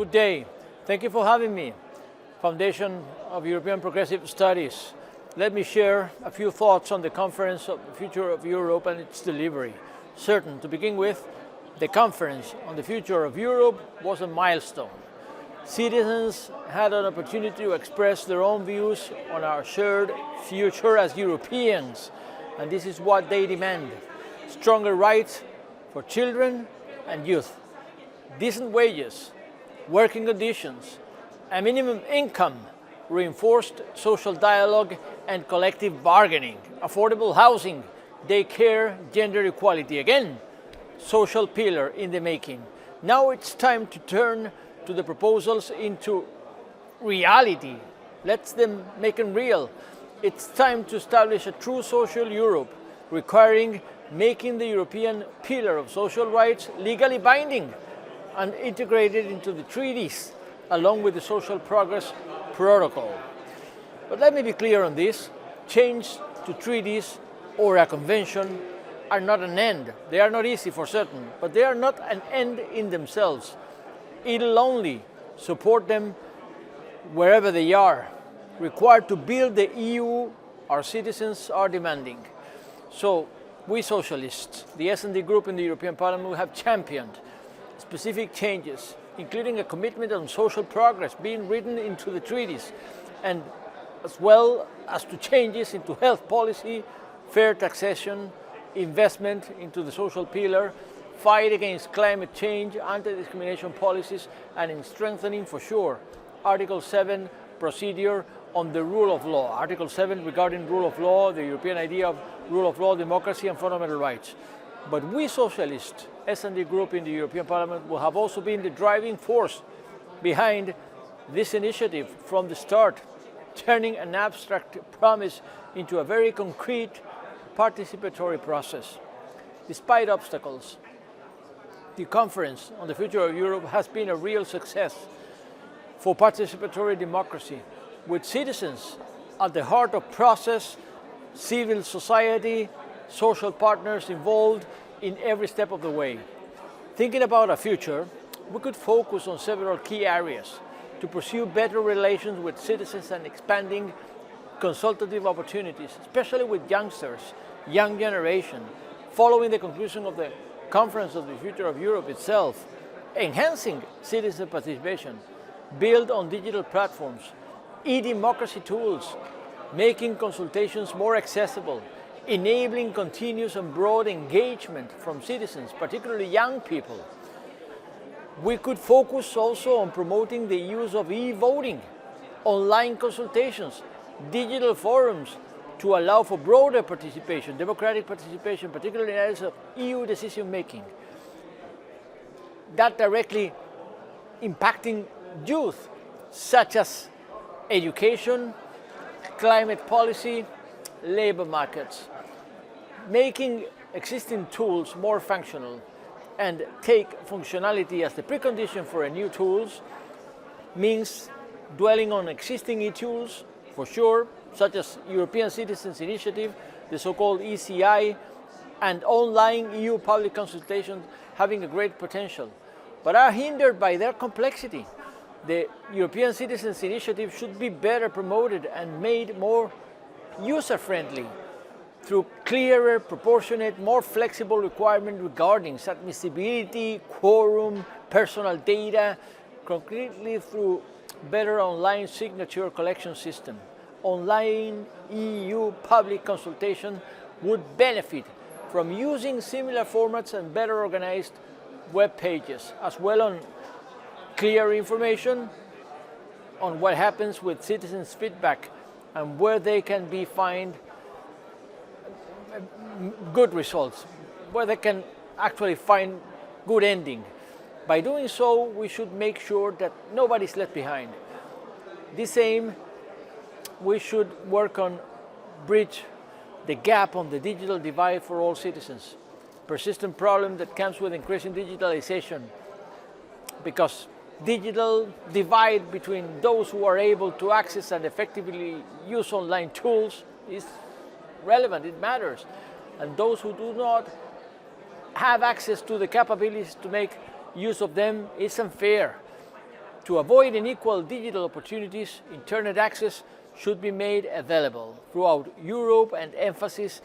Good day. Thank you for having me. Foundation of European Progressive Studies. Let me share a few thoughts on the Conference on the Future of Europe and its delivery. Certain, to begin with, the Conference on the Future of Europe was a milestone. Citizens had an opportunity to express their own views on our shared future as Europeans, and this is what they demand: stronger rights for children and youth, decent wages, working conditions, a minimum income, reinforced social dialogue and collective bargaining, affordable housing, daycare, gender equality. Again, social pillar in the making. Now it's time to turn to the proposals into reality. Let's make them real. It's time to establish a true social Europe, requiring making the European pillar of social rights legally binding and integrated into the treaties, along with the Social Progress Protocol. But let me be clear on this: change to treaties or a convention are not an end. They are not easy for certain, but they are not an end in themselves. It'll only support them wherever they are, required to build the EU our citizens are demanding. So we socialists, the S&D group in the European Parliament, have championed specific changes, including a commitment on social progress being written into the treaties, and as well as to changes into health policy, fair taxation, investment into the social pillar, fight against climate change, anti-discrimination policies, and in strengthening, for sure, Article 7 procedure on the rule of law. Article 7 regarding rule of law, the European idea of rule of law, democracy, and fundamental rights. But we socialists, S&D group in the European Parliament, will have also been the driving force behind this initiative from the start, turning an abstract promise into a very concrete participatory process. Despite obstacles, the Conference on the Future of Europe has been a real success for participatory democracy, with citizens at the heart of process, civil society, social partners involved in every step of the way. Thinking about a future, we could focus on several key areas to pursue better relations with citizens and expanding consultative opportunities, especially with youngsters, young generation, following the conclusion of the Conference of the Future of Europe itself, enhancing citizen participation, build on digital platforms, e-democracy tools, making consultations more accessible, enabling continuous and broad engagement from citizens, particularly young people. We could focus also on promoting the use of e-voting, online consultations, digital forums to allow for broader participation, democratic participation, particularly in areas of EU decision making. That directly impacting youth, such as education, climate policy, labor markets. Making existing tools more functional and take functionality as the precondition for new tools means dwelling on existing e-tools, for sure, such as European Citizens Initiative, the so-called ECI, and online EU public consultations having a great potential, but are hindered by their complexity. The European Citizens Initiative should be better promoted and made more user-friendly through clearer, proportionate, more flexible requirements regarding admissibility, quorum, personal data, concretely through better online signature collection system. Online EU public consultation would benefit from using similar formats and better organized web pages, as well as clear information on what happens with citizens' feedback and where they can find good results, where they can actually find good ending. By doing so, we should make sure that nobody's left behind. The same, we should work on bridge the gap on the digital divide for all citizens. Persistent problem that comes with increasing digitalization, because digital divide between those who are able to access and effectively use online tools is relevant, it matters. And those who do not have access to the capabilities to make use of them is unfair. To avoid unequal digital opportunities, internet access should be made available throughout Europe and emphasis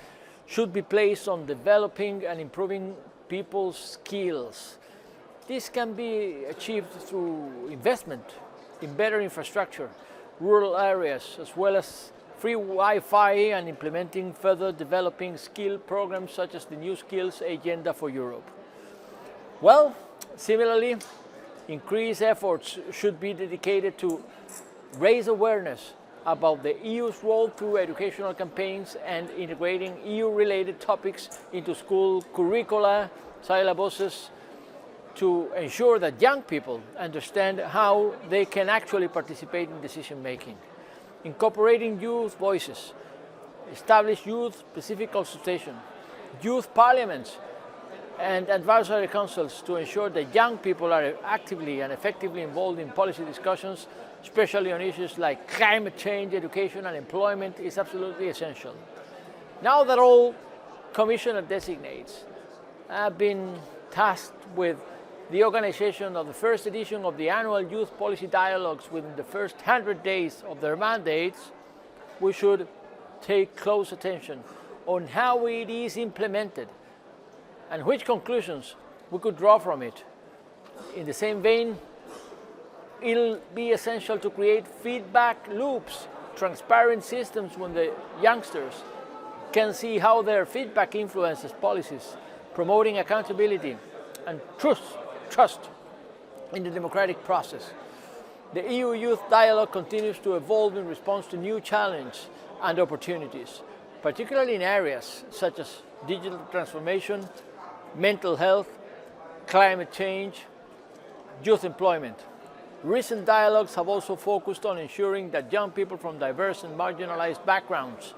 should be placed on developing and improving people's skills. This can be achieved through investment in better infrastructure, rural areas, as well as free Wi-Fi and implementing further developing skill programs such as the New Skills Agenda for Europe. Well, similarly, increased efforts should be dedicated to raise awareness about the EU's role through educational campaigns and integrating EU-related topics into school curricula, syllabuses, to ensure that young people understand how they can actually participate in decision-making. Incorporating youth voices, establish youth-specific consultation, youth parliaments, and advisory councils to ensure that young people are actively and effectively involved in policy discussions, especially on issues like climate change, education, and employment, is absolutely essential. Now that all commissioner designates have been tasked with the organization of the first edition of the annual youth policy dialogues within the first 100 days of their mandates, we should take close attention on how it is implemented and which conclusions we could draw from it. In the same vein, it'll be essential to create feedback loops, transparent systems when the youngsters can see how their feedback influences policies, promoting accountability and trust in the democratic process. The EU Youth Dialogue continues to evolve in response to new challenges and opportunities, particularly in areas such as digital transformation, mental health, climate change, youth employment. Recent dialogues have also focused on ensuring that young people from diverse and marginalized backgrounds,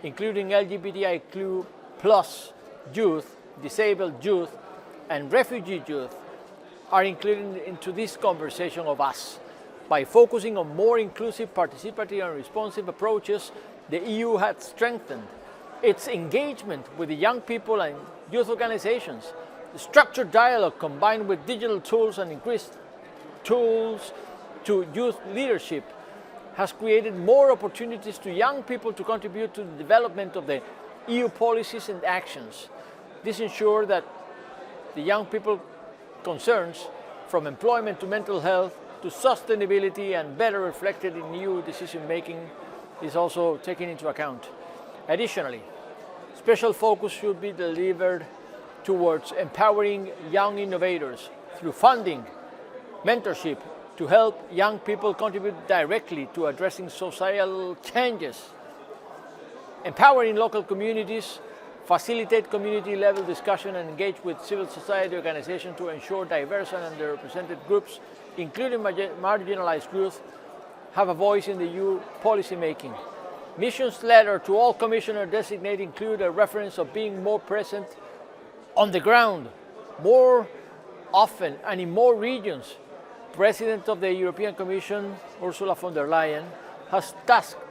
including LGBTIQ+ youth, disabled youth, and refugee youth, are included into this conversation of us. By focusing on more inclusive, participatory, and responsive approaches, the EU has strengthened its engagement with the young people and youth organizations. The structured dialogue combined with digital tools and increased tools to youth leadership has created more opportunities to young people to contribute to the development of the EU policies and actions. This ensures that the young people concerns, from employment to mental health to sustainability and better reflected in EU decision-making, is also taken into account. Additionally, special focus should be delivered towards empowering young innovators through funding, mentorship, to help young people contribute directly to addressing societal changes, empowering local communities, facilitate community-level discussion, and engage with civil society organizations to ensure diverse and underrepresented groups, including marginalized youth, have a voice in the EU policy-making. Mission's letter to all commissioners designate include a reference of being more present on the ground, more often and in more regions. President of the European Commission, Ursula von der Leyen, has tasked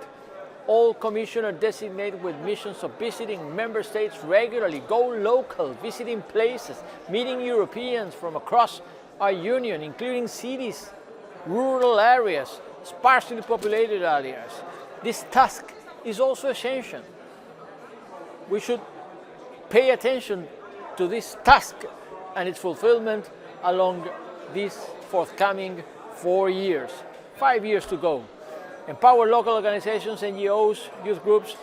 all commissioners designated with missions of visiting member states regularly, go local, visiting places, meeting Europeans from across our union, including cities, rural areas, sparsely populated areas. This task is also essential. We should pay attention to this task and its fulfillment along these forthcoming 4 years, 5 years to go. Empower local organizations, NGOs, youth groups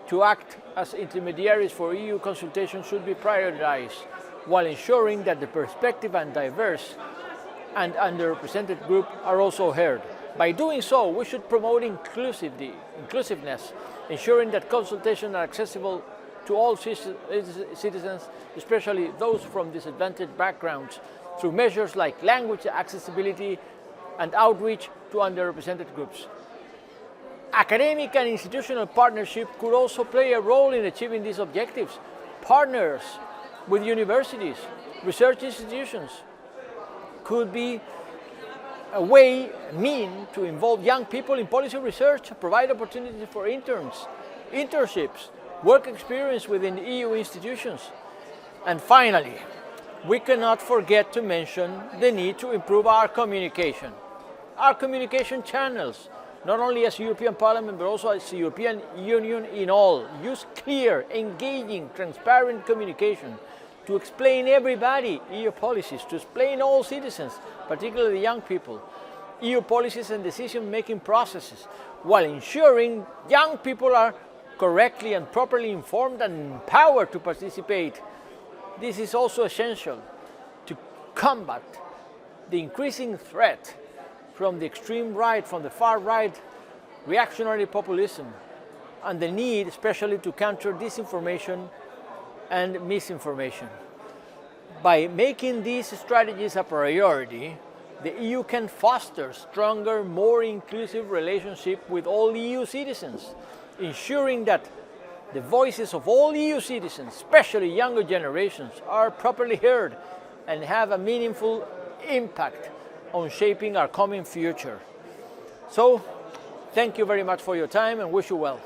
to act as intermediaries for EU consultation should be prioritized, while ensuring that the perspective and diverse and underrepresented group are also heard. By doing so, we should promote inclusiveness, ensuring that consultations are accessible to all citizens, especially those from disadvantaged backgrounds, through measures like language accessibility and outreach to underrepresented groups. Academic and institutional partnership could also play a role in achieving these objectives. Partners with universities, research institutions could be a mean to involve young people in policy research, provide opportunities for internships, work experience within EU institutions. And finally, we cannot forget to mention the need to improve our communication. our communication channels, not only as European Parliament, but also as the European Union in all. Use clear, engaging, transparent communication to explain everybody EU policies, to explain all citizens, particularly young people, EU policies and decision-making processes, while ensuring young people are correctly and properly informed and empowered to participate. This is also essential to combat the increasing threat from the extreme right, from the far right, reactionary populism, and the need especially to counter disinformation and misinformation. By making these strategies a priority, the EU can foster stronger, more inclusive relationship with all EU citizens, ensuring that the voices of all EU citizens, especially younger generations, are properly heard and have a meaningful impact on shaping our common future. So, thank you very much for your time and wish you well.